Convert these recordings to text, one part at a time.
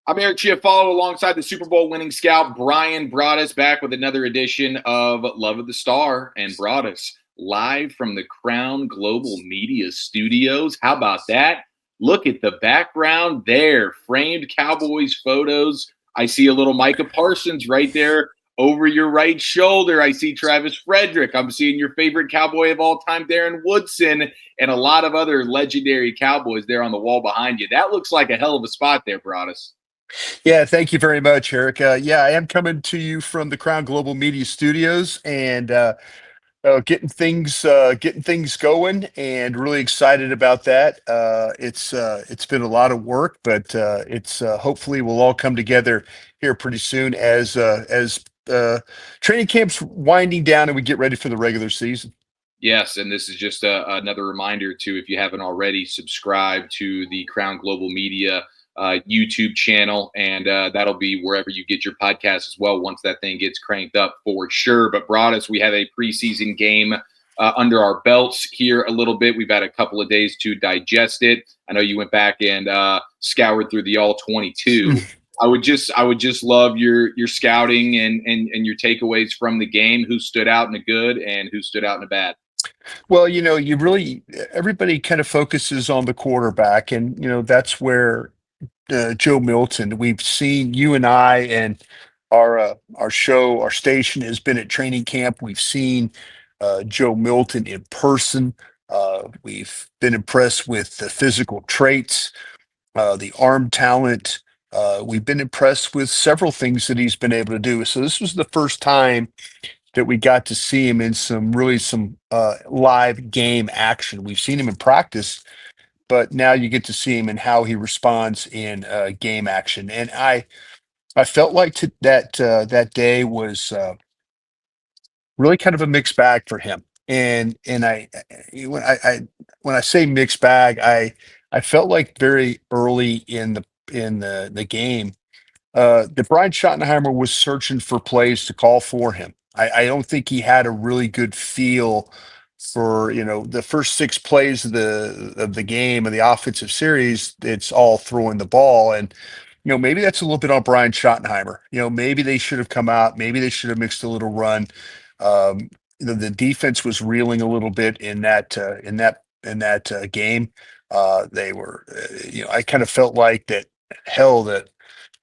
I'm Eric Chiafalo alongside the Super Bowl winning scout Brian Broaddus back with another edition of Love of the Star and Broaddus live from the Crown Global Media Studios. How about that? Look at the background there, framed Cowboys photos. I see a little Micah Parsons right there over your right shoulder. I see Travis Frederick. I'm seeing your favorite Cowboy of all time, Darren Woodson, and a lot of other legendary Cowboys there on the wall behind you. That looks like a hell of a spot there, Broaddus. Yeah, thank you very much, Eric. Yeah, I am coming to you from the Crown Global Media Studios and getting things going, and really excited about that. It's been a lot of work, but it's hopefully will all come together here pretty soon as training camp's winding down and we get ready for the regular season. Yes, and this is just another reminder to, if you haven't already, subscribe to the Crown Global Media YouTube channel, and that'll be wherever you get your podcast as well once that thing gets cranked up for sure. But Broaddus, we have a preseason game under our belts here a little bit. We've had a couple of days to digest it. I know you went back and scoured through the all 22. I would just love your scouting and your takeaways from the game. Who stood out in the good and who stood out in the bad? Well, you really everybody kind of focuses on the quarterback, and that's where Joe Milton. We've seen you and I and our station has been at training camp. We've seen Joe Milton in person. We've been impressed with the physical traits, the arm talent. We've been impressed with several things that he's been able to do. So this was the first time that we got to see him in some live game action. We've seen him in practice, but now you get to see him and how he responds in game action. And I felt like that day was really kind of a mixed bag for him. And when I say mixed bag, I felt like very early in the game that Brian Schottenheimer was searching for plays to call for him. I don't think he had a really good feel for the first six plays of the game of the offensive series. It's all throwing the ball, and maybe that's a little bit on Brian Schottenheimer. Maybe they should have come out. Maybe they should have mixed a little run. The defense was reeling a little bit in that game. They were, I kind of felt like that. Hell, that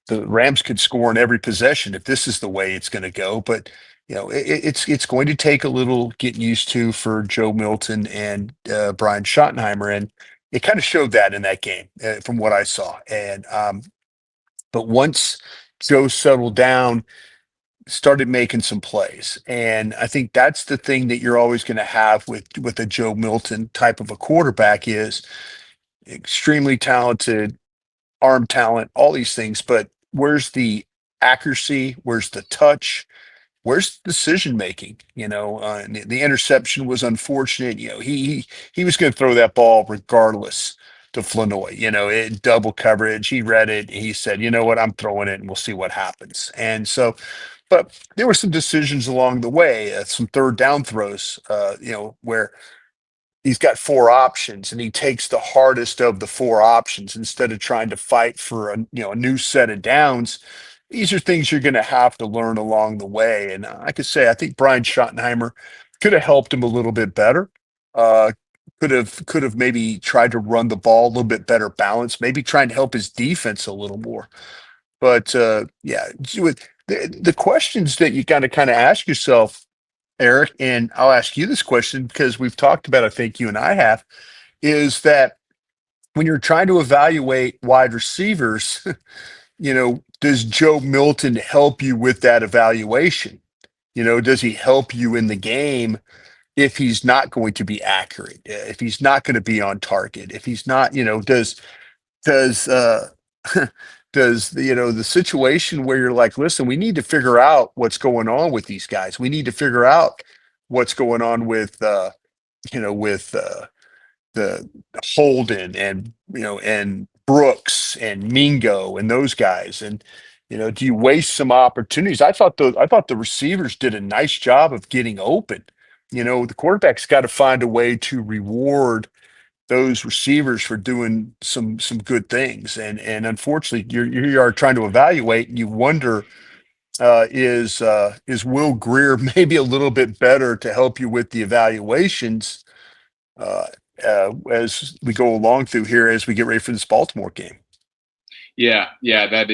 the Rams could score in every possession if this is the way it's going to go. But it's going to take a little getting used to for Joe Milton and Brian Schottenheimer, and it kind of showed that in that game from what I saw. And but once Joe settled down, started making some plays, and I think that's the thing that you're always going to have with a Joe Milton type of a quarterback is extremely talented arm talent, all these things, but where's the accuracy? Where's the touch? Where's the decision making? And the interception was unfortunate. He was going to throw that ball regardless to Flanoy. Double coverage. He read it. He said, "You know what? I'm throwing it, and we'll see what happens." And so, but there were some decisions along the way, some third down throws, where he's got four options and he takes the hardest of the four options instead of trying to fight for a new set of downs. These are things you're going to have to learn along the way. And I could say I think Brian Schottenheimer could have helped him a little bit better. Uh, could have maybe tried to run the ball a little bit better balance, maybe trying to help his defense a little more. But yeah, with the questions that you got to kind of ask yourself, Eric, and I'll ask you this question because we've talked about, I think you and I have, is that when you're trying to evaluate wide receivers, does Joe Milton help you with that evaluation? Does he help you in the game if he's not going to be accurate, if he's not going to be on target, if he's not, does does the situation where you're like, listen, we need to figure out what's going on with these guys. We need to figure out what's going on with the Holden and Brooks and Mingo and those guys. And do you waste some opportunities? I thought the receivers did a nice job of getting open. The quarterback's got to find a way to reward those receivers for doing some good things. And unfortunately, you are trying to evaluate, and you wonder, is Will Greer maybe a little bit better to help you with the evaluations uh, as we go along through here as we get ready for this Baltimore game? Yeah, yeah, it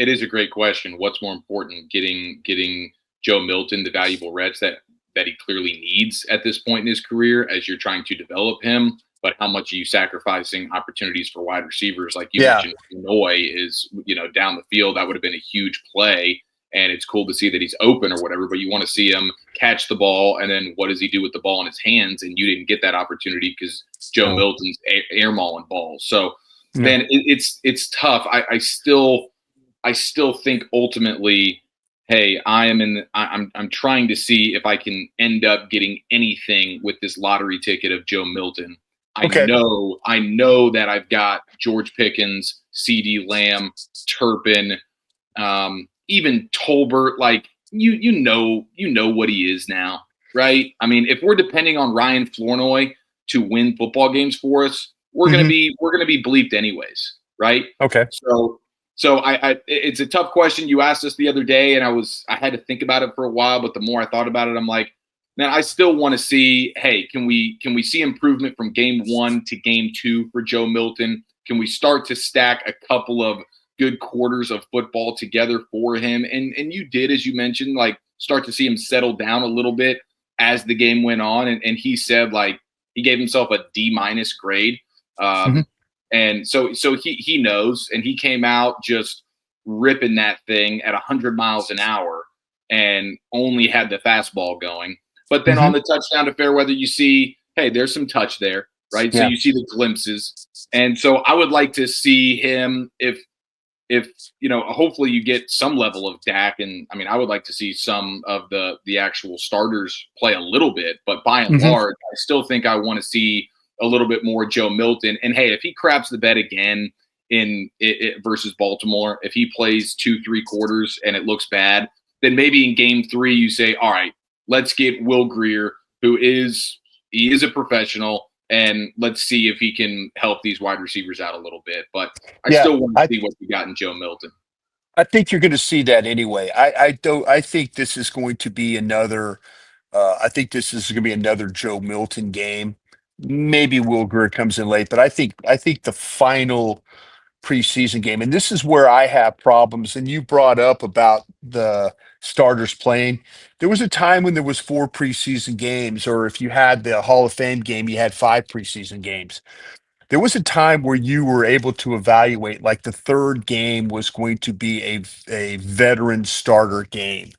is a great question. What's more important, getting Joe Milton the valuable reps that he clearly needs at this point in his career as you're trying to develop him, but how much are you sacrificing opportunities for wide receivers? Like you Yeah. mentioned, Illinois is, down the field. That would have been a huge play, and it's cool to see that he's open or whatever. But you want to see him catch the ball, and then what does he do with the ball in his hands? And you didn't get that opportunity because Joe No. Milton's air mauling balls. So Yeah. man, it's tough. I still think ultimately, hey, I'm trying to see if I can end up getting anything with this lottery ticket of Joe Milton. Okay. I know that I've got George Pickens, C.D. Lamb, Turpin, even Tolbert. Like you know what he is now, right? I mean, if we're depending on Ryan Flournoy to win football games for us, Hmm. we're gonna be bleeped anyways, right? Okay. So it's a tough question. You asked us the other day, and I had to think about it for a while. But the more I thought about it, I'm like, man, I still want to see. Hey, can we see improvement from game one to game two for Joe Milton? Can we start to stack a couple of good quarters of football together for him? And you did, as you mentioned, like start to see him settle down a little bit as the game went on. And he said like he gave himself a D- grade. Hmm. Um, and so he knows, and he came out just ripping that thing at 100 miles an hour and only had the fastball going. But then on Hmm. the touchdown to Fairweather, you see, hey, there's some touch there, right? So Yeah. you see the glimpses. And so I would like to see him if hopefully you get some level of Dak, and I mean I would like to see some of the actual starters play a little bit, but by and Hmm. large, I still think I want to see a little bit more Joe Milton. And hey, if he craps the bed again in it versus Baltimore, if he plays 2 3 quarters and it looks bad, then maybe in game three you say, all right, let's get Will Greer, he is a professional, and let's see if he can help these wide receivers out a little bit. But I Yeah. still want to I see what we got in Joe Milton. I think you're going to see that anyway. I don't. I think this is going to be another. I think this is going to be another Joe Milton game. Maybe Will Greer comes in late, but I think the final preseason game, and this is where I have problems. And you brought up about the starters playing. There was a time when there was 4 preseason games, or if you had the Hall of Fame game, you had 5 preseason games. There was a time where you were able to evaluate, like the third game was going to be a veteran starter game,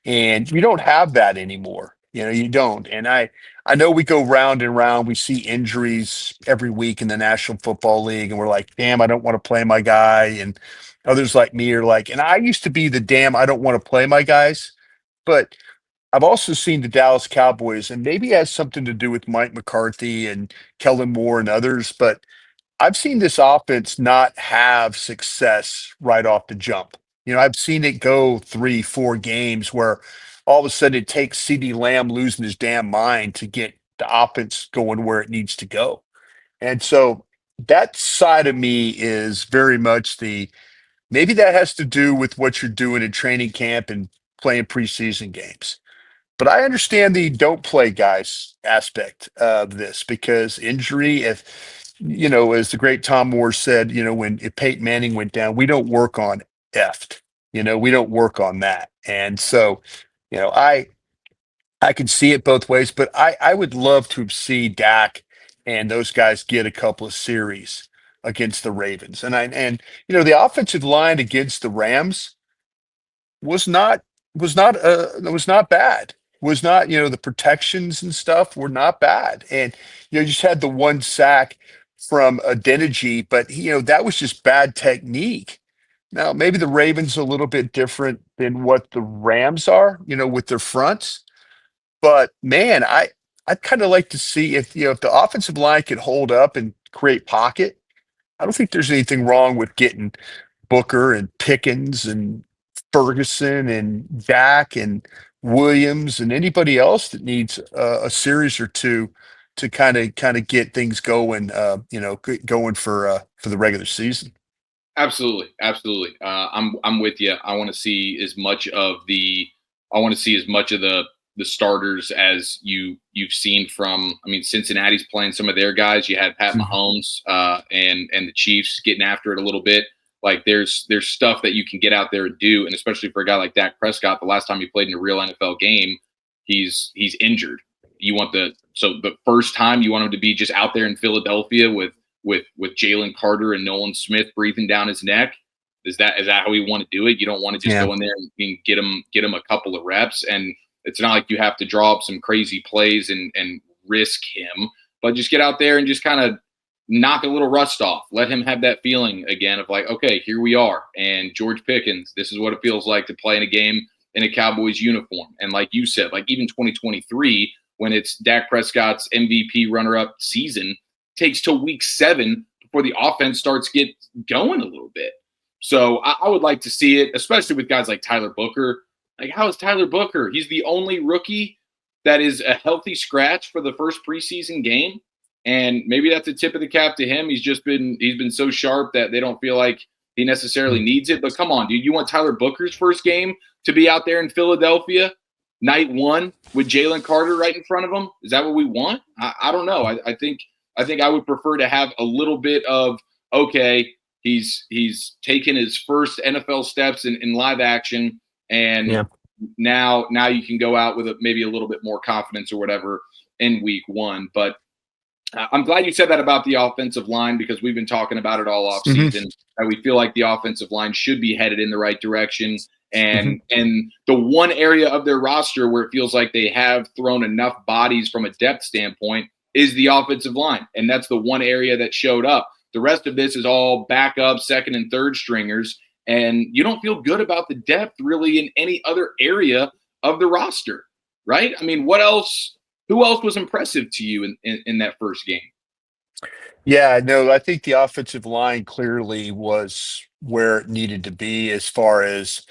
and you don't have that anymore. You don't. And I know we go round and round. We see injuries every week in the National Football League, and we're like, damn, I don't want to play my guy. And others like me are like, and I used to be the damn, I don't want to play my guys. But I've also seen the Dallas Cowboys, and maybe it has something to do with Mike McCarthy and Kellen Moore and others, but I've seen this offense not have success right off the jump. I've seen it go 3, 4 games where all of a sudden it takes CD Lamb losing his damn mind to get the offense going where it needs to go. And so that side of me is very much the maybe that has to do with what you're doing in training camp and playing preseason games. But I understand the don't play guys aspect of this because injury, as the great Tom Moore said, when if Peyton Manning went down, we don't work on effed, we don't work on that. And so, you know, I I can see it both ways, but I would love to see Dak and those guys get a couple of series against the Ravens. And the offensive line against the Rams was not was not bad. Was not, the protections and stuff were not bad. And you just had the one sack from Adeniji, but that was just bad technique. Now, maybe the Ravens are a little bit different than what the Rams are, with their fronts. But man, I'd kind of like to see if the offensive line could hold up and create pocket. I don't think there's anything wrong with getting Booker and Pickens and Ferguson and Dak and Williams and anybody else that needs a series or two to kind of get things going, going for the regular season. Absolutely, absolutely. I'm with you. I want to see as much of the starters as you've seen from. I mean, Cincinnati's playing some of their guys. You had Pat Mhm. Mahomes and the Chiefs getting after it a little bit. Like there's stuff that you can get out there and do, and especially for a guy like Dak Prescott, the last time he played in a real NFL game, he's injured. You want the first time you want him to be just out there in Philadelphia with Jalen Carter and Nolan Smith breathing down his neck. Is that how we want to do it? You don't want to just Yeah. go in there and get him a couple of reps, and it's not like you have to draw up some crazy plays and risk him, but just get out there and just kind of knock a little rust off. Let him have that feeling again of like, okay, here we are, and George Pickens, this is what it feels like to play in a game in a Cowboys uniform. And like you said, like even 2023, when it's Dak Prescott's MVP runner-up season, takes till week 7 before the offense starts get going a little bit. So I would like to see it, especially with guys like Tyler Booker. Like, how is Tyler Booker? He's the only rookie that is a healthy scratch for the first preseason game. And maybe that's a tip of the cap to him. He's been so sharp that they don't feel like he necessarily Mm. needs it. But come on, dude, you want Tyler Booker's first game to be out there in Philadelphia, night one, with Jalen Carter right in front of him? Is that what we want? I don't know. I think I would prefer to have a little bit of, okay, he's taken his first NFL steps in live action, and Yeah. now you can go out with maybe a little bit more confidence or whatever in week 1. But I'm glad you said that about the offensive line, because we've been talking about it all off Hmm. season. That we feel like the offensive line should be headed in the right direction. Hmm. And the one area of their roster where it feels like they have thrown enough bodies from a depth standpoint is the offensive line. And that's the one area that showed up. The rest of this is all backup, second and third stringers. And you don't feel good about the depth really in any other area of the roster, right? I mean, what else? Who else was impressive to you in that first game? Yeah, no, I think the offensive line clearly was where it needed to be as far as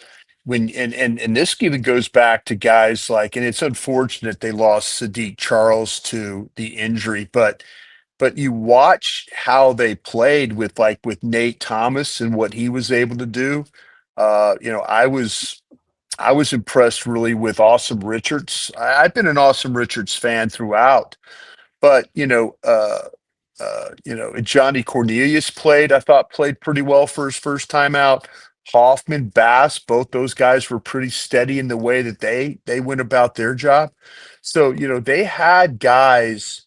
when and this even goes back to guys like, and it's unfortunate they lost Sadiq Charles to the injury, but you watch how they played with like with Nate Thomas and what he was able to do. I was impressed really with Awesome Richards. I've been an Awesome Richards fan throughout, but Johnny Cornelius I thought played pretty well for his first time out. Hoffman, Bass, both those guys were pretty steady in the way that they went about their job. So, they had guys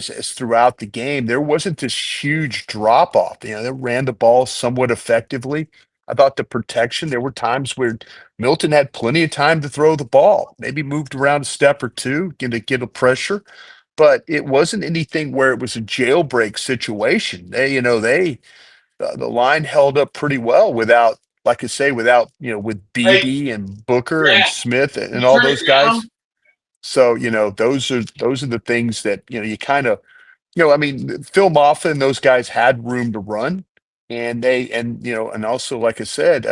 as throughout the game. There wasn't this huge drop off. They ran the ball somewhat effectively. I thought the protection, there were times where Milton had plenty of time to throw the ball, maybe moved around a step or two, get a pressure, but it wasn't anything where it was a jailbreak situation. The line held up pretty well without, like I say, without, with Hey, BB and Booker and Jack, Smith can and you all turn it those down? guys. So, those are the things that, you kind of, I mean, Phil Maffa and those guys had room to run. And also, like I said,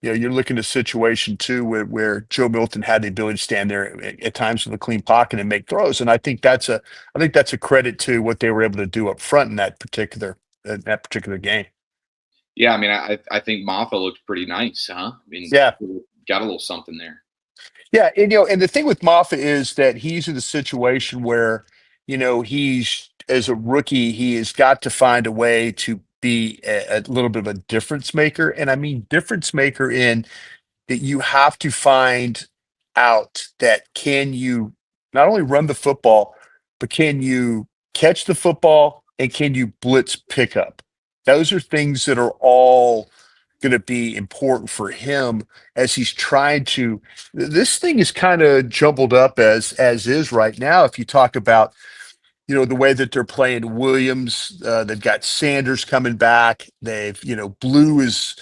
you're looking at a situation too where Joe Milton had the ability to stand there at times with a clean pocket and make throws. And I think that's a credit to what they were able to do up front in that particular game. Yeah, I mean, I think Maffa looked pretty nice, huh? I mean, Yeah. got a little something there. Yeah, and the thing with Moffat is that he's in a situation where, he's as a rookie, he has got to find a way to be a little bit of a difference maker. And I mean difference maker in that you have to find out that can you not only run the football, but can you catch the football and can you blitz pickup? Those are things that are all going to be important for him as he's trying to. This thing is kind of jumbled up as is right now. If you talk about the way that they're playing Williams. They've got Sanders coming back. Blue is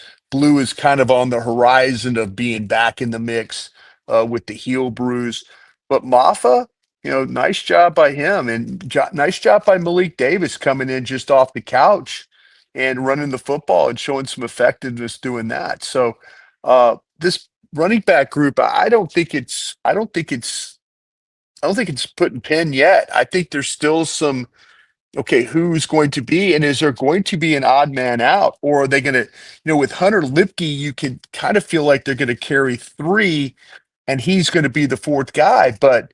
kind of on the horizon of being back in the mix with the heel bruise. But Maffa, nice job by him, and nice job by Malik Davis coming in just off the couch and running the football and showing some effectiveness doing that. So this running back group, I don't think it's I don't think it's put in pen yet. I think there's still some, okay, who's going to be, and is there going to be an odd man out, or are they going to, with Hunter Lipke, you can kind of feel like they're going to carry three, and he's going to be the fourth guy. But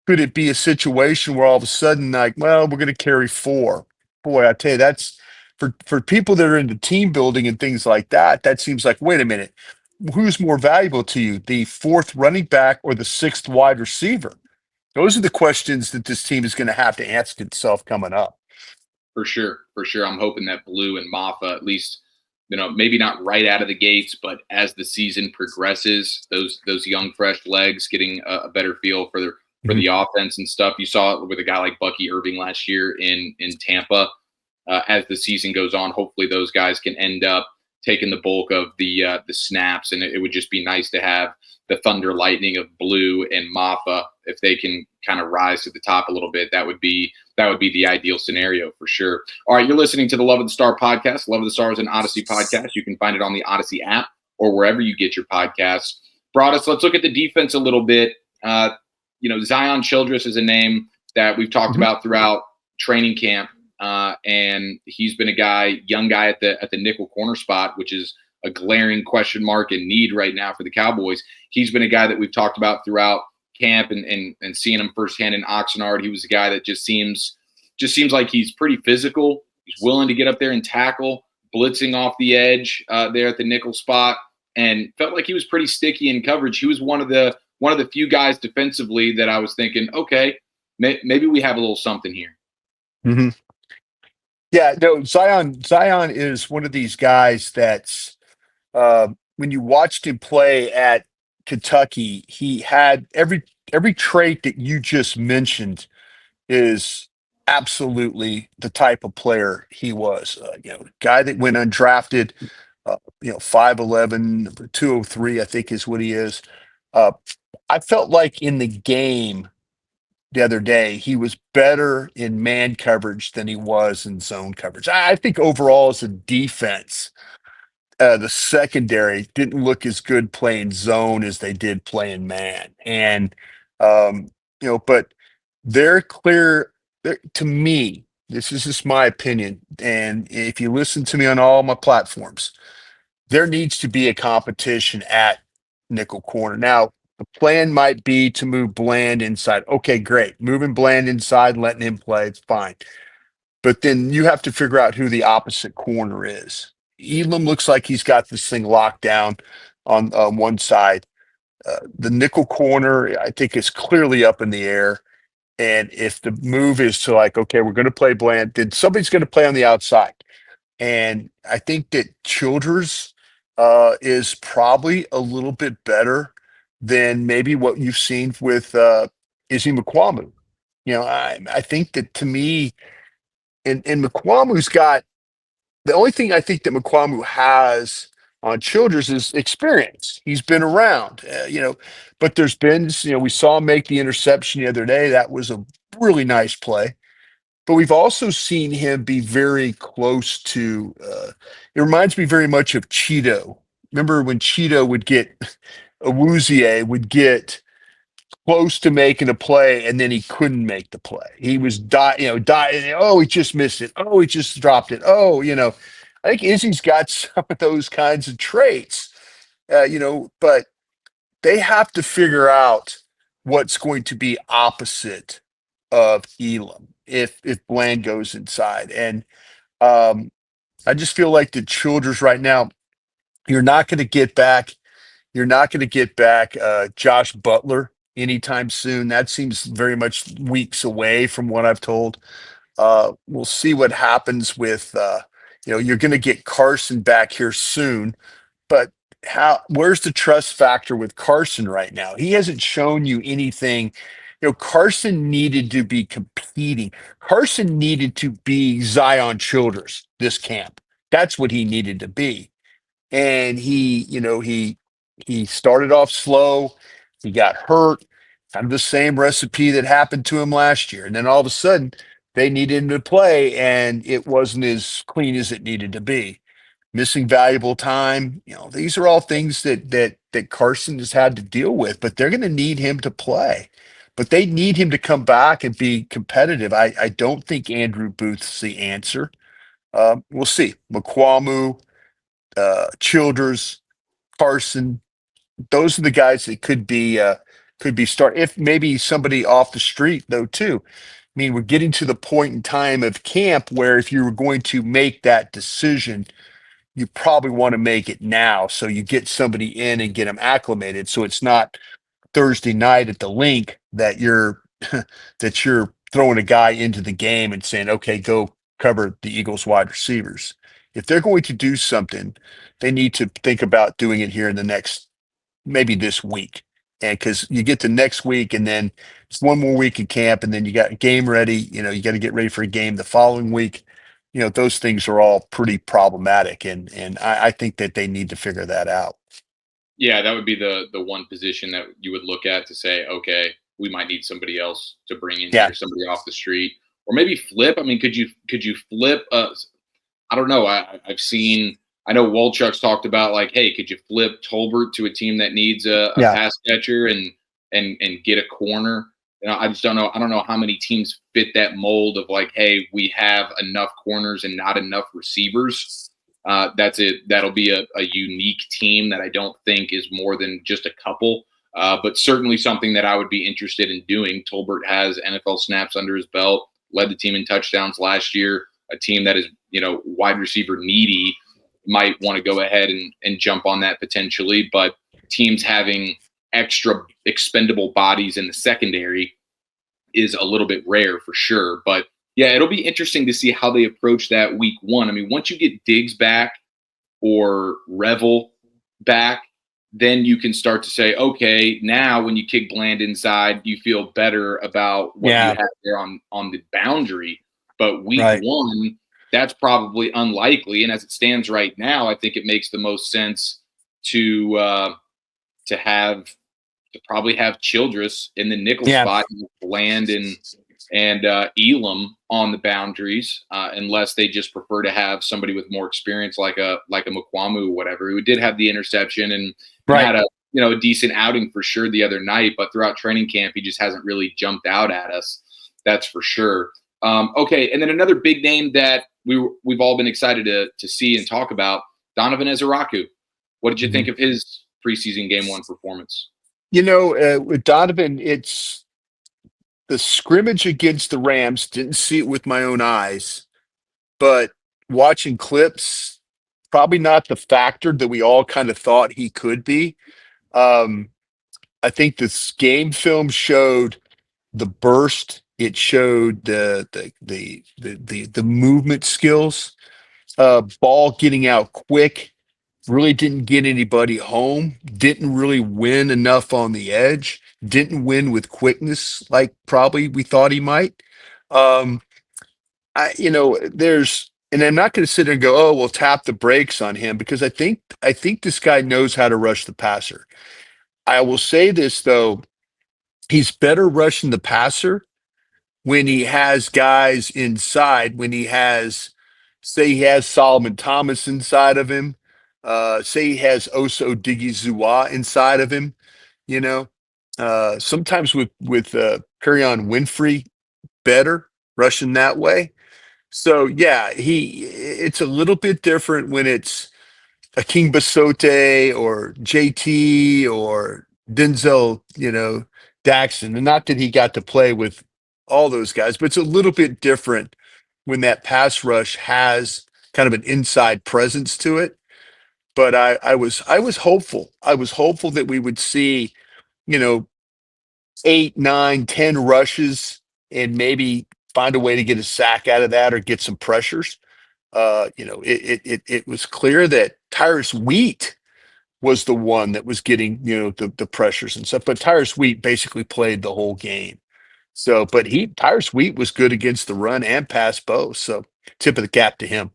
could it be a situation where all of a sudden, like, well, we're going to carry four? Boy, I tell you, that's for people that are into team building and things like that. That seems like, wait a minute, who's more valuable to you, the fourth running back or the sixth wide receiver? Those are the questions that this team is going to have to ask itself coming up. For sure, for sure. I'm hoping that Blue and Maffa, at least, maybe not right out of the gates, but as the season progresses, those young fresh legs getting a better feel for the offense and stuff. You saw it with a guy like Bucky Irving last year in Tampa. As the season goes on, hopefully those guys can end up taking the bulk of the snaps, and it would just be nice to have the thunder lightning of Blue and Maffa. If they can kind of rise to the top a little bit, that would be the ideal scenario for sure. All right, you're listening to the Love of the Star podcast. Love of the Star is an Odyssey podcast. You can find it on the Odyssey app or wherever you get your podcasts. Broadus, let's look at the defense a little bit. Zion Childress is a name that we've talked about throughout training camp. And he's been young guy at the nickel corner spot, which is a glaring question mark and need right now for the Cowboys. He's been a guy that we've talked about throughout camp and seeing him firsthand in Oxnard. He was a guy that just seems like he's pretty physical. He's willing to get up there and tackle, blitzing off the edge there at the nickel spot, and felt like he was pretty sticky in coverage. He was one of the few guys defensively that I was thinking, okay, maybe we have a little something here. Mm-hmm. Yeah, no, Zion is one of these guys that's when you watched him play at Kentucky, he had every trait that you just mentioned is absolutely the type of player he was. Guy that went undrafted, 5'11", 203, I think is what he is. Uh, I felt like in the game the other day, he was better in man coverage than he was in zone coverage. I think overall as a defense, the secondary didn't look as good playing zone as they did playing man. And, but they're clear to me. This is just my opinion. And if you listen to me on all my platforms, there needs to be a competition at nickel corner. Now, the plan might be to move Bland inside. Okay, great. Moving Bland inside, letting him play, it's fine. But then you have to figure out who the opposite corner is. Elam looks like he's got this thing locked down on one side. The nickel corner, I think, is clearly up in the air. And if the move is to like, okay, we're going to play Bland, then somebody's going to play on the outside. And I think that Childers is probably a little bit better than maybe what you've seen with Izzy McQuamu. I think that to me, and McQuamu's got the only thing I think that McQuamu has on Childers is experience. He's been around, but there's been, we saw him make the interception the other day. That was a really nice play. But we've also seen him be very close to, it reminds me very much of Cheeto. Remember when Cheeto would get, Awuzie would get close to making a play and then he couldn't make the play. He was dying. Oh, he just missed it. Oh, he just dropped it. Oh, I think Izzy's got some of those kinds of traits, but they have to figure out what's going to be opposite of Elam if Bland goes inside. And I just feel like the Childers right now, you're not going to get back. You're not going to get back Josh Butler anytime soon. That seems very much weeks away from what I've told. We'll see what happens with, you're going to get Carson back here soon, but where's the trust factor with Carson right now? He hasn't shown you anything. Carson needed to be competing. Carson needed to be Zion Childers this camp. That's what he needed to be. And he started off slow. He got hurt. Kind of the same recipe that happened to him last year. And then all of a sudden, they needed him to play, and it wasn't as clean as it needed to be. Missing valuable time. These are all things that Carson has had to deal with, but they're going to need him to play. but they need him to come back and be competitive. I don't think Andrew Booth's the answer. We'll see. McQuamu, Childers, Carson, those are the guys that could be start. If maybe somebody off the street though too. I mean, we're getting to the point in time of camp where if you were going to make that decision, you probably want to make it now, so you get somebody in and get them acclimated, so it's not Thursday night at the link that you're that you're throwing a guy into the game and saying, okay, go cover the Eagles wide receivers. If they're going to do something, they need to think about doing it here in the next maybe this week. And because you get to next week and then it's one more week of camp and then you got a game ready, you got to get ready for a game the following week. Those things are all pretty problematic. And I think that they need to figure that out. Yeah, that would be the one position that you would look at to say, okay, we might need somebody else to bring in Yeah. here, somebody off the street, or maybe flip. I mean, could you flip? I don't know. I've seen. I know Wolchuk's talked about like, hey, could you flip Tolbert to a team that needs a Yeah. pass catcher and get a corner? I just don't know. I don't know how many teams fit that mold of like, hey, we have enough corners and not enough receivers. That's it. That'll be a unique team that I don't think is more than just a couple, but certainly something that I would be interested in doing. Tolbert has NFL snaps under his belt, led the team in touchdowns last year. A team that is, wide receiver needy might want to go ahead and jump on that potentially, but teams having extra expendable bodies in the secondary is a little bit rare for sure. But yeah, it'll be interesting to see how they approach that week one. I mean, once you get Diggs back or Revel back, then you can start to say, okay, now when you kick Bland inside, you feel better about what you Yeah. have there on the boundary. But week Right. one, that's probably unlikely. And as it stands right now, I think it makes the most sense to to have probably have Childress in the nickel Yeah. spot, Bland and Elam on the boundaries, unless they just prefer to have somebody with more experience, like a McQuamu or whatever, who did have the interception and Right. had a decent outing for sure the other night, but throughout training camp he just hasn't really jumped out at us. That's for sure. Okay, and then another big name that we've all been excited to see and talk about, Donovan Ezeraku. What did you Mhm. think of his preseason game one performance? With Donovan, it's the scrimmage against the Rams. Didn't see it with my own eyes, but watching clips, probably not the factor that we all kind of thought he could be. Um, I think this game film showed the burst. It showed the movement skills, ball getting out quick. Really didn't get anybody home. Didn't really win enough on the edge. Didn't win with quickness like probably we thought he might. Um, and I'm not going to sit there and go, oh, we'll tap the brakes on him because I think this guy knows how to rush the passer. I will say this though, he's better rushing the passer when he has guys inside, when he has, say, he has Solomon Thomas inside of him, say he has Oso Digizua inside of him, you know. Sometimes with Perion Winfrey better rushing that way. So yeah, it's a little bit different when it's a King Basote or JT or Denzel, Daxon. And not that he got to play with all those guys, but it's a little bit different when that pass rush has kind of an inside presence to it. But I was hopeful. I was hopeful that we would see, you know, 8, 9, 10 rushes and maybe find a way to get a sack out of that or get some pressures. It was clear that Tyrus Wheat was the one that was getting, the pressures and stuff. But Tyrus Wheat basically played the whole game. So, but Tyrus Wheat was good against the run and pass both. So, tip of the cap to him.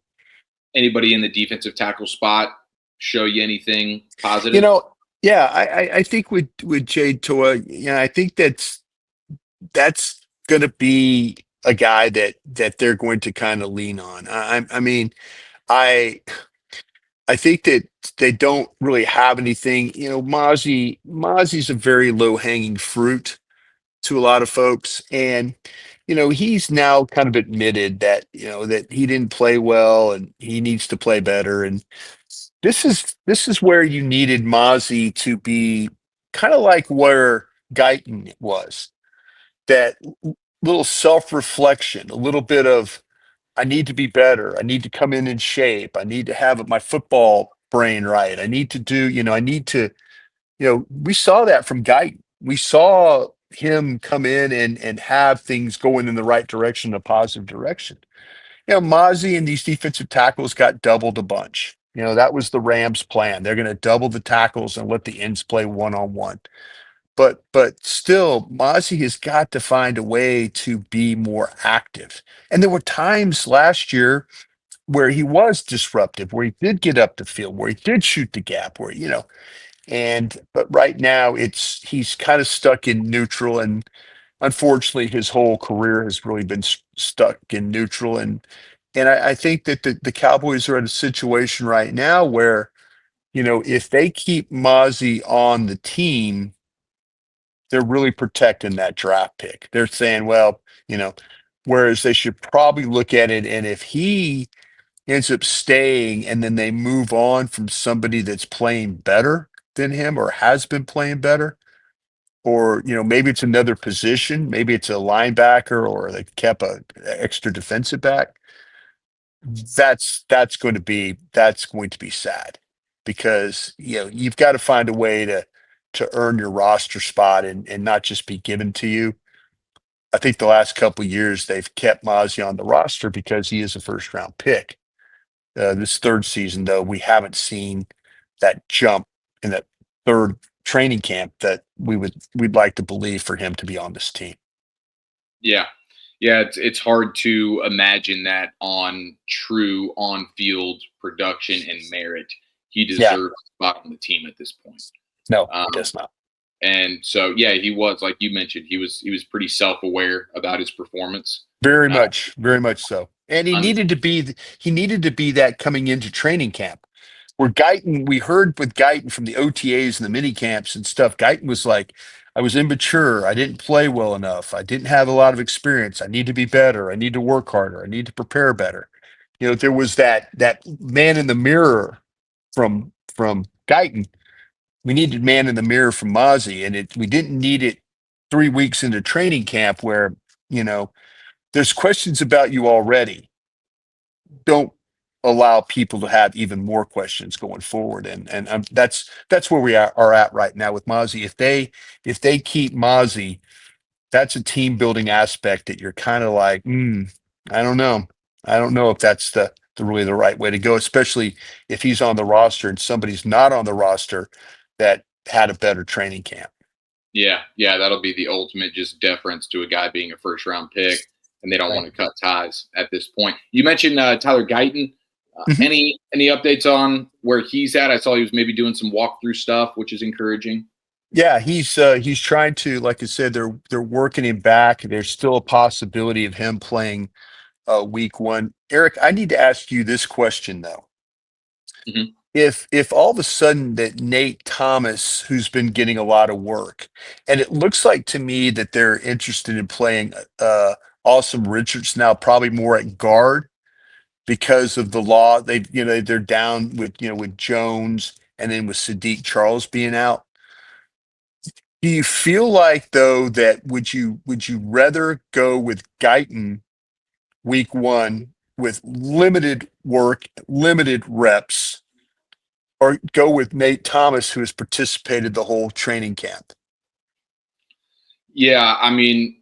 Anybody in the defensive tackle spot show you anything You positive? know, yeah, I think with Jade Toa, yeah, I think that's going to be a guy that they're going to kind of lean on. I mean, I I think that they don't really have anything. Mozzie's a very low hanging fruit. to a lot of folks. And, he's now kind of admitted that, that he didn't play well and he needs to play better. And this is where you needed Mozzie to be kind of like where Guyton was. That little self-reflection, a little bit of I need to be better. I need to come in shape. I need to have my football brain right. I need to do, I need to, we saw that from Guyton. We saw him come in and have things going in the right direction, a positive direction. Mozzie and these defensive tackles got doubled a bunch. That was the Rams' plan. They're going to double the tackles and let the ends play one-on-one. But still, Mozzie has got to find a way to be more active. And there were times last year where he was disruptive, where he did get up the field, where he did shoot the gap, where but right now he's kind of stuck in neutral, and unfortunately his whole career has really been stuck in neutral. And I think that the Cowboys are in a situation right now where, if they keep Mozzie on the team, they're really protecting that draft pick. They're saying, well, whereas they should probably look at it, and if he ends up staying and then they move on from somebody that's playing better than him or has been playing better, or maybe it's another position, maybe it's a linebacker or they kept a extra defensive back. That's going to be sad, because you've got to find a way to earn your roster spot and not just be given to you. I think the last couple of years they've kept Mozzie on the roster because he is a first round pick. This third season, though, we haven't seen that jump in that third training camp that we'd like to believe for him to be on this team. Yeah. Yeah, it's hard to imagine that on true on-field production and merit, he Yeah, deserves a spot on the team at this point. no, he Um, does not. and so, yeah, he was, like you mentioned, he was pretty self-aware about his performance. Uh, Very much so. And he un- needed to be that coming into training camp. Where Guyton, we heard with Guyton from the OTAs and the mini camps and stuff, Guyton was like, I was immature. I didn't play well enough. I didn't have a lot of experience. I need to be better. I need to work harder. I need to prepare better. There was that man in the mirror from Guyton. We needed man in the mirror from Mozzie, and we didn't need it 3 weeks into training camp where, you know, there's questions about you already. Don't allow people to have even more questions going forward, and that's where we are at right now with Mozzie. If they keep Mozzie, that's a team building aspect that you're kind of like, I don't know, I don't know if that's the really the right way to go, especially if he's on the roster and somebody's not on the roster that had a better training camp. yeah, that'll be the ultimate just deference to a guy being a first-round pick, and they don't Right. want to cut ties at this point. You mentioned Tyler Guyton. Mhm. Any updates on where he's at? I saw he was maybe doing some walkthrough stuff, which is encouraging. Yeah, he's trying to, like I said, they're working him back. There's still a possibility of him playing week one. Eric, I need to ask you this question though. Hmm. If all of a sudden that Nate Thomas, who's been getting a lot of work, and it looks like to me that they're interested in playing Awesome Richards now, probably more at guard because of the law. They're down with Jones and then with Sadiq Charles being out. Do you feel like though that would you rather go with Guyton week one with limited work, limited reps, or go with Nate Thomas, who has participated the whole training camp? Yeah, I mean,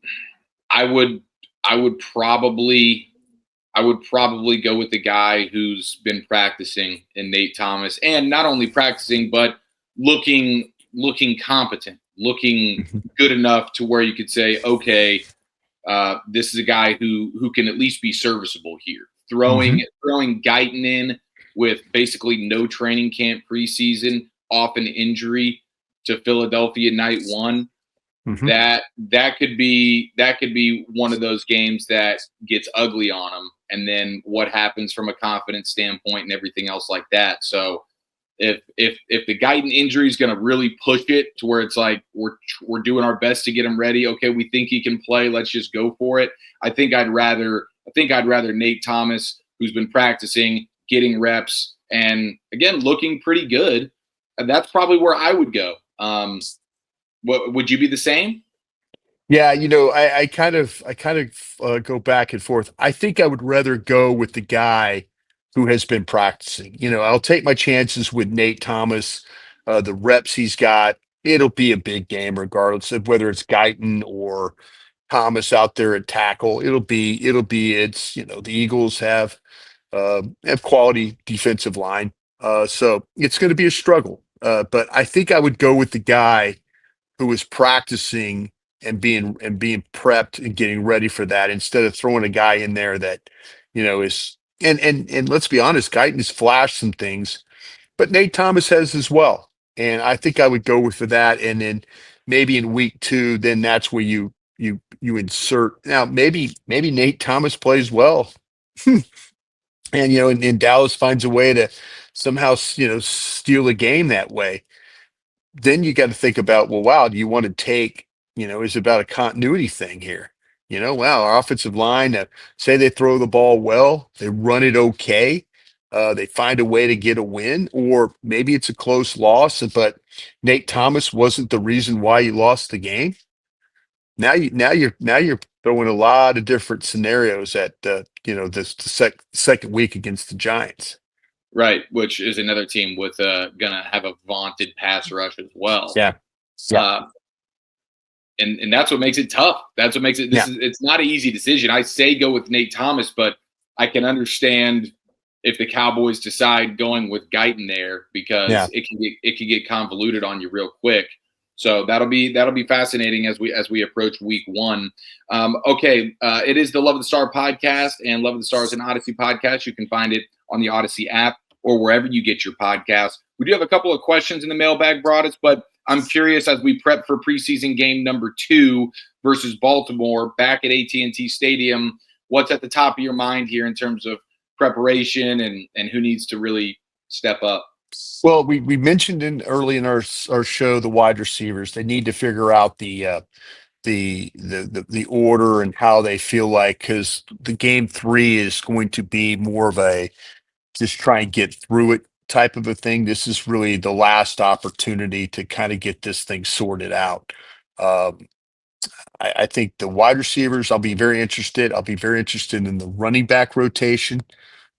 I would I would probably I would probably go with the guy who's been practicing in Nate Thomas, and not only practicing but looking competent, looking Mhm. good enough to where you could say, okay, this is a guy who can at least be serviceable here. Mhm. Throwing Guyton in with basically no training camp preseason, off an injury to Philadelphia night one, Mhm. that could be one of those games that gets ugly on him, and then what happens from a confidence standpoint and everything else like that. So If the Guyton injury is going to really push it to where it's like we're doing our best to get him ready. Okay, we think he can play. Let's just go for it. I think I'd rather Nate Thomas, who's been practicing, getting reps, and again looking pretty good. And that's probably where I would go. What would you be the same? Yeah, I kind of go back and forth. I think I would rather go with the guy who has been practicing. I'll take my chances with Nate Thomas. The reps he's got, it'll be a big game regardless of whether it's Guyton or Thomas out there at tackle. It's the Eagles have quality defensive line. So it's going to be a struggle. But I think I would go with the guy who is practicing and being prepped and getting ready for that instead of throwing a guy in there that is and let's be honest, Guyton has flashed some things, but Nate Thomas has as well. And I think I would go with for that. And then maybe in week two, then that's where you insert. Now maybe Nate Thomas plays well, and and Dallas finds a way to somehow steal a game that way. Then you got to think about, well, wow, do you want to take, is it about a continuity thing here? Wow, our offensive line, say they throw the ball well, they run it okay, they find a way to get a win, or maybe it's a close loss, but Nate Thomas wasn't the reason why you lost the game. Now you're throwing a lot of different scenarios at this second week against the Giants. Right, which is another team with gonna have a vaunted pass rush as well. Yeah, yeah, Uh, and that's what makes it tough. That's what makes it. yeah, It's not an easy decision. I say go with Nate Thomas, but I can understand if the Cowboys decide going with Guyton there because yeah. it can get convoluted on you real quick. So that'll be fascinating as we approach week one. Okay, it is the Love of the Star podcast, and Love of the Star is an Odyssey podcast. You can find it on the Odyssey app or wherever you get your podcasts. We do have a couple of questions in the mailbag, Broadus, but I'm curious as we prep for preseason game number 2 versus Baltimore back at AT&T Stadium. What's at the top of your mind here in terms of preparation and who needs to really step up? Well, we mentioned early in our show the wide receivers. They need to figure out the order and how they feel like, because the game three is going to be more of a just try and get through it type of a thing. This is really the last opportunity to kind of get this thing sorted out. Um, I think the wide receivers, I'll be very interested. I'll be very interested in the running back rotation.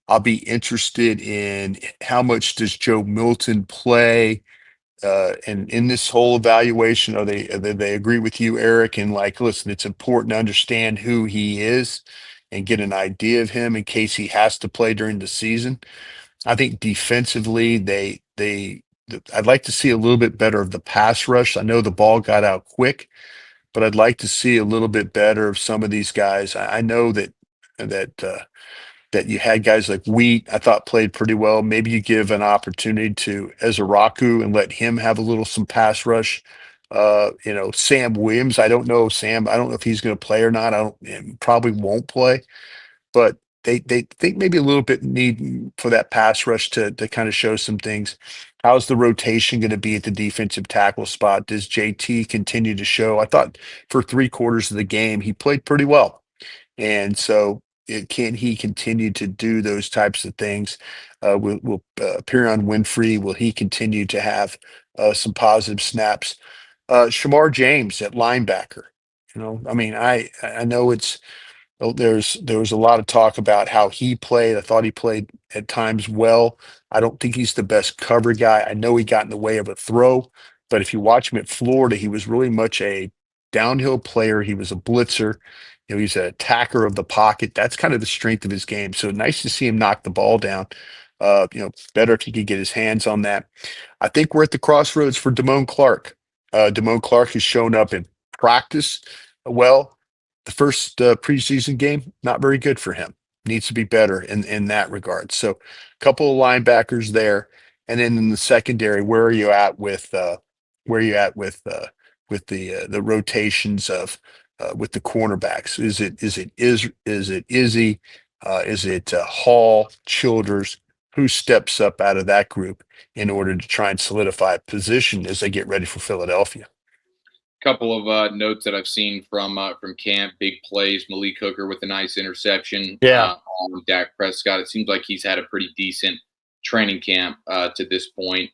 I'll be interested in how much does Joe Milton play, and in this whole evaluation, they agree with you, Eric? And like, listen, it's important to understand who he is and get an idea of him in case he has to play during the season. I think defensively, I'd like to see a little bit better of the pass rush. I know the ball got out quick, but I'd like to see a little bit better of some of these guys. I know that that you had guys like Wheat, I thought played pretty well. Maybe you give an opportunity to Ezraku and let him have a little some pass rush. Sam Williams, I don't know Sam. I don't know if he's going to play or not. I don't probably won't play, but they think maybe a little bit need for that pass rush to kind of show some things. How's the rotation going to be at the defensive tackle spot? Does JT continue to show? I thought for 3 quarters of the game he played pretty well. And so, can he continue to do those types of things? Will Perion Winfrey, will he continue to have some positive snaps? Shamar James at linebacker. I mean, I know there was a lot of talk about how he played. I thought he played at times well. I don't think he's the best cover guy. I know he got in the way of a throw, but if you watch him at Florida, he was really much a downhill player. He was a blitzer. He's an attacker of the pocket. That's kind of the strength of his game. So nice to see him knock the ball down. Better if he could get his hands on that. I think we're at the crossroads for Damone Clark. Damone Clark has shown up in practice well. The first preseason game, not very good for him. Needs to be better in that regard. So, a couple of linebackers there, and then in the secondary, where are you at with the rotations of with the cornerbacks? Is it Izzy? Is it Hall, Childers? who steps up out of that group in order to try and solidify a position as they get ready for Philadelphia. Couple of notes that I've seen from camp: big plays, Malik Hooker with a nice interception Yeah. on Dak Prescott. It seems like he's had a pretty decent training camp to this point.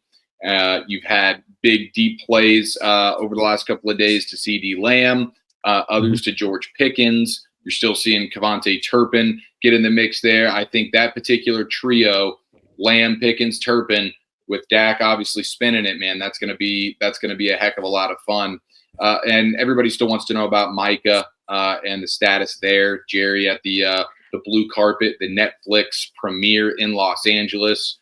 You've had big deep plays over the last couple of days to CD Lamb, Mhm. others to George Pickens. You're still seeing Kavontae Turpin get in the mix there. I think that particular trio, Lamb, Pickens, Turpin, with Dak obviously spinning it, man, that's gonna be a heck of a lot of fun. And everybody still wants to know about Micah and the status there. Jerry at the blue carpet, the Netflix premiere in Los Angeles,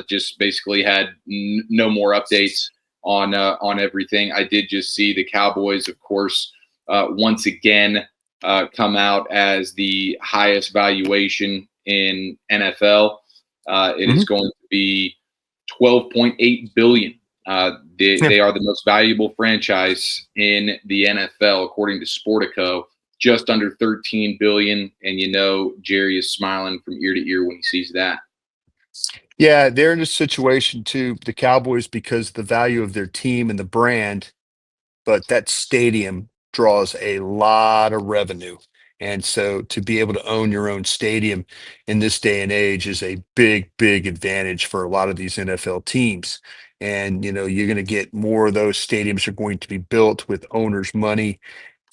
just basically had no more updates on everything. I did just see the Cowboys, of course, once again come out as the highest valuation in NFL. It is Mhm. going to be 12.8 billion. They are the most valuable franchise in the NFL, according to Sportico. Just under 13 billion, and Jerry is smiling from ear to ear when he sees that. Yeah, they're in a situation too, the Cowboys, because the value of their team and the brand, but that stadium draws a lot of revenue. And so to be able to own your own stadium in this day and age is a big, big advantage for a lot of these NFL teams. And you're going to get more of those stadiums are going to be built with owners' money,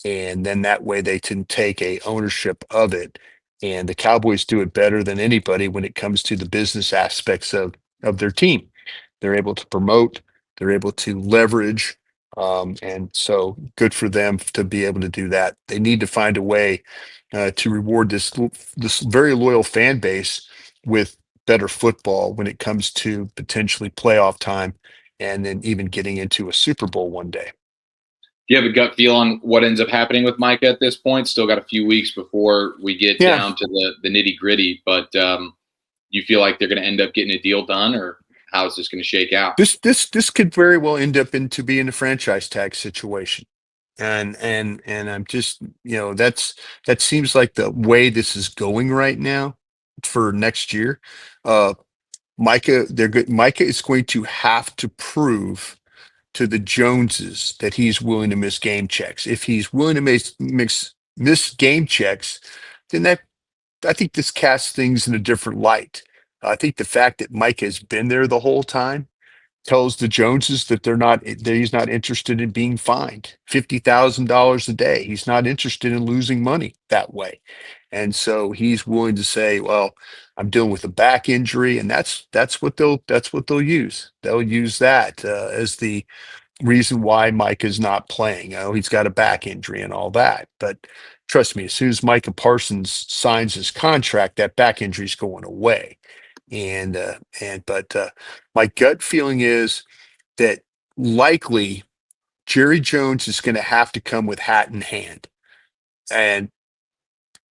and then that way they can take a ownership of it. And the Cowboys do it better than anybody when it comes to the business aspects of their team. They're able to promote, they're able to leverage, and so good for them to be able to do that. They need to find a way to reward this very loyal fan base with better football when it comes to potentially playoff time, and then even getting into a Super Bowl one day. Do you have a gut feel on what ends up happening with Micah at this point? Still got a few weeks before we get Yeah, down to the nitty gritty, but you feel like they're going to end up getting a deal done, or how is this going to shake out? this could very well end up into being a franchise tag situation. And I'm just, that seems like the way this is going right now for next year. Uh Micah is going to have to prove to the Joneses that he's willing to miss game checks. If he's willing to miss game checks, then that I think this casts things in a different light. I think the fact that Micah has been there the whole time tells the Joneses that he's not interested in being fined $50,000 a day. He's not interested in losing money that way. And so he's willing to say, well, I'm dealing with a back injury, and that's what they'll use. They'll use that as the reason why Mike is not playing. Oh, he's got a back injury and all that. But trust me, as soon as Micah Parsons signs his contract, that back injury is going away. And my gut feeling is that likely Jerry Jones is going to have to come with hat in hand. And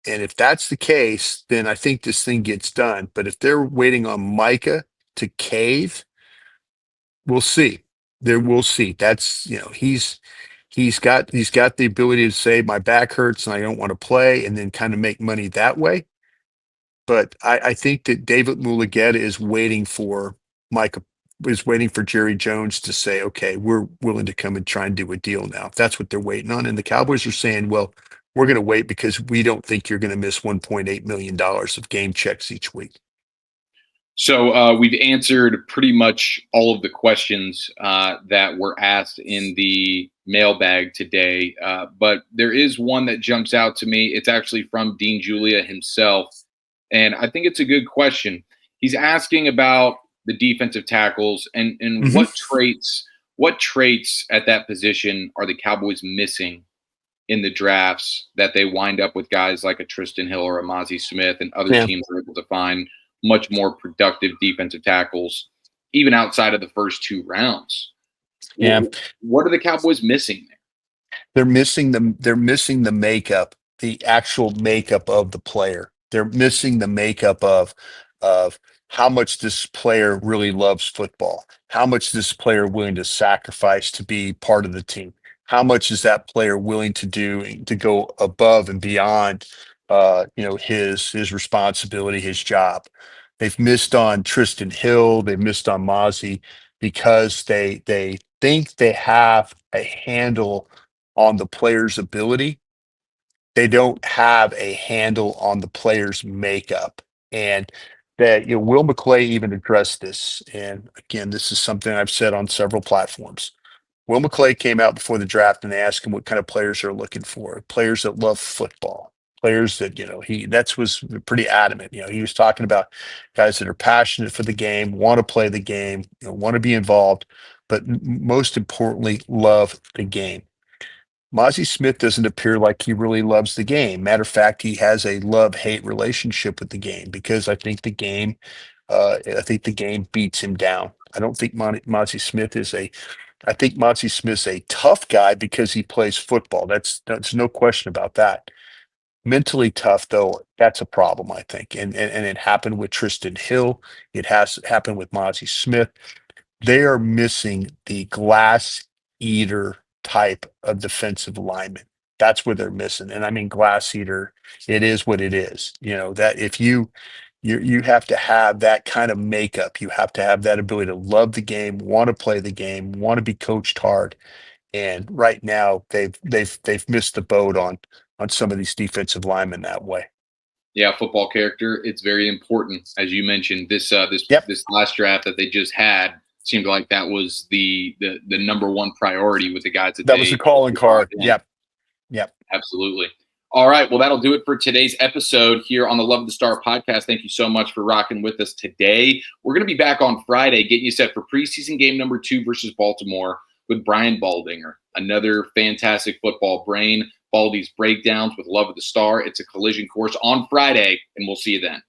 and if that's the case, then I think this thing gets done. But if they're waiting on Micah to cave, we'll see. There we'll see. That's he's got the ability to say my back hurts and I don't want to play, and then kind of make money that way. But I think that David Mulugeta Micah is waiting for Jerry Jones to say, okay, we're willing to come and try and do a deal now. If that's what they're waiting on. And the Cowboys are saying, well, we're going to wait because we don't think you're going to miss $1.8 million of game checks each week. So we've answered pretty much all of the questions that were asked in the mailbag today, but there is one that jumps out to me. It's actually from Dean Julia himself, and I think it's a good question. He's asking about the defensive tackles and Mhm. what traits at that position are the Cowboys missing in the drafts that they wind up with guys like a Tristan Hill or a Mozzie Smith, and other Yeah. teams are able to find much more productive defensive tackles, even outside of the first two rounds. Yeah. What are the Cowboys missing there? They're missing the makeup, the actual makeup of the player. They're missing the makeup of how much this player really loves football, how much this player willing to sacrifice to be part of the team, how much is that player willing to do to go above and beyond his responsibility, his job. They've missed on Tristan Hill. They've missed on Mozzie because they think they have a handle on the player's ability. They don't have a handle on the player's makeup. And that, Will McClay even addressed this. And again, this is something I've said on several platforms. Will McClay came out before the draft and they asked him what kind of players they're looking for. Players that love football. Players that, that's was pretty adamant. He was talking about guys that are passionate for the game, want to play the game, want to be involved, but most importantly, love the game. Mozzie Smith doesn't appear like he really loves the game. Matter of fact, he has a love-hate relationship with the game because I think the game beats him down. I don't think Mozzie Smith is a I think Mozzie Smith's a tough guy because he plays football. That's no question about that. Mentally tough, though, that's a problem, I think. And it happened with Tristan Hill. It has happened with Mozzie Smith. They are missing the glass eater type of defensive lineman. That's where they're missing. And I mean glass eater, it is what it is. That if you have to have that kind of makeup. You have to have that ability to love the game, want to play the game, want to be coached hard. And right now they've missed the boat on some of these defensive linemen that way. Yeah, football character. It's very important, as you mentioned. This Yep. this last draft that they just had seemed like that was the number one priority with the guys that was the calling card. Yep. Absolutely. All right. Well, that'll do it for today's episode here on the Love the Star podcast. Thank you so much for rocking with us today. We're going to be back on Friday, getting you set for preseason game number 2 versus Baltimore with Brian Baldinger, another fantastic football brain. Baldy's breakdowns with Love of the Star. It's a collision course on Friday, and we'll see you then.